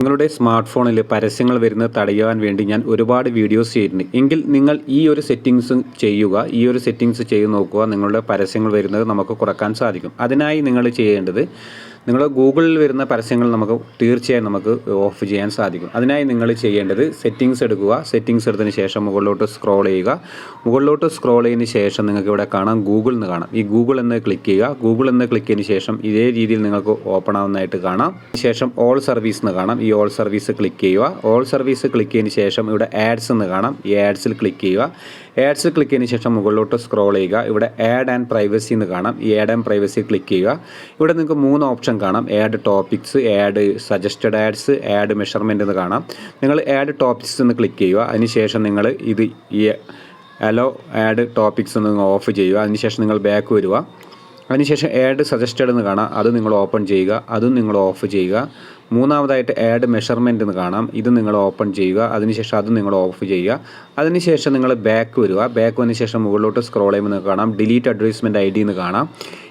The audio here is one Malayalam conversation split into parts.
നിങ്ങളുടെ സ്മാർട്ട് ഫോണിൽ പരസ്യങ്ങൾ വരുന്നത് തടയാൻ വേണ്ടി ഞാൻ ഒരുപാട് വീഡിയോസ് ചെയ്തിട്ടുണ്ട്. എങ്കിൽ നിങ്ങൾ ഈ ഒരു സെറ്റിങ്സ് ചെയ്യുക. ഈ ഒരു സെറ്റിങ്സ് ചെയ്ത് നോക്കുക. നിങ്ങളുടെ പരസ്യങ്ങൾ വരുന്നത് നമുക്ക് കുറക്കാൻ സാധിക്കും. അതിനായി നിങ്ങൾ ചെയ്യേണ്ടത്, നിങ്ങൾ ഗൂഗിളിൽ വരുന്ന പരസ്യങ്ങൾ നമുക്ക് തീർച്ചയായും നമുക്ക് ഓഫ് ചെയ്യാൻ സാധിക്കും. അതിനായി നിങ്ങൾ ചെയ്യേണ്ടത് സെറ്റിങ്സ് എടുക്കുക. സെറ്റിങ്സ് എടുത്തതിന് ശേഷം മുകളിലോട്ട് സ്ക്രോൾ ചെയ്യുക. മുകളിലോട്ട് സ്ക്രോൾ ചെയ്തതിന് ശേഷം നിങ്ങൾക്ക് ഇവിടെ കാണാം ഗൂഗിൾ എന്ന് കാണാം. ഈ ഗൂഗിൾ എന്ന് ക്ലിക്ക് ചെയ്യുക. ഗൂഗിൾ എന്ന് ക്ലിക്ക് ചെയ്തതിന് ശേഷം ഇതേ രീതിയിൽ നിങ്ങൾക്ക് ഓപ്പൺ ആവുന്നതായിട്ട് കാണാം. ശേഷം ഓൾ സർവീസ് എന്ന് കാണാം. ഈ ഓൾ സർവീസ് ക്ലിക്ക് ചെയ്യുക. ഓൾ സർവീസ് ക്ലിക്ക് ചെയ്തതിന് ശേഷം ഇവിടെ ആഡ്സ് എന്ന് കാണാം. ഈ ആഡ്സിൽ ക്ലിക്ക് ചെയ്യുക. ആഡ്സിൽ ക്ലിക്ക് ചെയ്തതിന് ശേഷം മുകളിലോട്ട് സ്ക്രോൾ ചെയ്യുക. ഇവിടെ ആഡ് ആൻഡ് പ്രൈവസി എന്ന് കാണാം. ഈ ആഡ് ആൻഡ് പ്രൈവസി ക്ലിക്ക് ചെയ്യുക. ഇവിടെ നിങ്ങൾക്ക് 3 ഓപ്ഷൻ കാണാം. Add topics, add suggested ads, add measurement എന്ന് കാണാം. നിങ്ങൾ ആഡ് ടോപ്പിക്സ് എന്ന് ക്ലിക്ക് ചെയ്യുക. അതിനുശേഷം നിങ്ങൾ ഈ അലോ ആഡ് ടോപ്പിക്സ് എന്ന് ഓഫ് ചെയ്യുക. അതിനുശേഷം നിങ്ങൾ ബാക്ക് വരിക. അതിനുശേഷം ആഡ് സജസ്റ്റഡ് എന്ന് കാണാം. അത് നിങ്ങൾ ഓപ്പൺ ചെയ്യുക. അതും നിങ്ങൾ ഓഫ് ചെയ്യുക. മൂന്നാമതായിട്ട് ആഡ് മെഷർമെൻറ്റ് എന്ന് കാണാം. ഇത് നിങ്ങൾ ഓപ്പൺ ചെയ്യുക. അതിനുശേഷം അത് നിങ്ങൾ ഓഫ് ചെയ്യുക. അതിനുശേഷം നിങ്ങൾ ബാക്ക് വരിക. ബാക്ക് വന്നതിന് ശേഷം മുകളിലോട്ട് സ്ക്രോൾ ചെയ്യുമ്പോൾ നിങ്ങൾക്ക് കാണാം ഡിലീറ്റ് അഡ്വർടൈസ്മെൻറ്റ് ID എന്ന് കാണാം.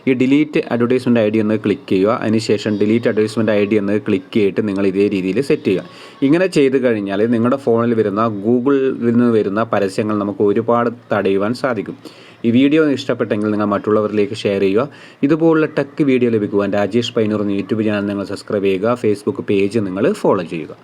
ഈ ഡിലീറ്റ് അഡ്വർടൈസ്മെൻറ്റ് ID എന്ന് ക്ലിക്ക് ചെയ്യുക. അതിനുശേഷം ഡിലീറ്റ് അഡ്വർടൈസ്മെൻറ്റ് ID എന്ന് ക്ലിക്ക് ചെയ്തിട്ട് നിങ്ങൾ ഇതേ രീതിയിൽ സെറ്റ് ചെയ്യുക. ഇങ്ങനെ ചെയ്ത് കഴിഞ്ഞാൽ നിങ്ങളുടെ ഫോണിൽ വരുന്ന ഗൂഗിളിൽ നിന്ന് വരുന്ന പരസ്യങ്ങൾ നമുക്ക് ഒരുപാട് തടയുവാൻ സാധിക്കും. ഈ വീഡിയോ ഇഷ്ടപ്പെട്ടെങ്കിൽ നിങ്ങൾ മറ്റുള്ളവരിലേക്ക് ഷെയർ ചെയ്യുക. ഇതുപോലുള്ള ടെക് വീഡിയോ ലഭിക്കുവാൻ രാജേഷ് പൈനൂർ എന്ന യൂട്യൂബ് ചാനൽ നിങ്ങൾ സബ്സ്ക്രൈബ് ചെയ്യുക. ഫേസ്ബുക്ക് പേജ് നിങ്ങൾ ഫോളോ ചെയ്യുക.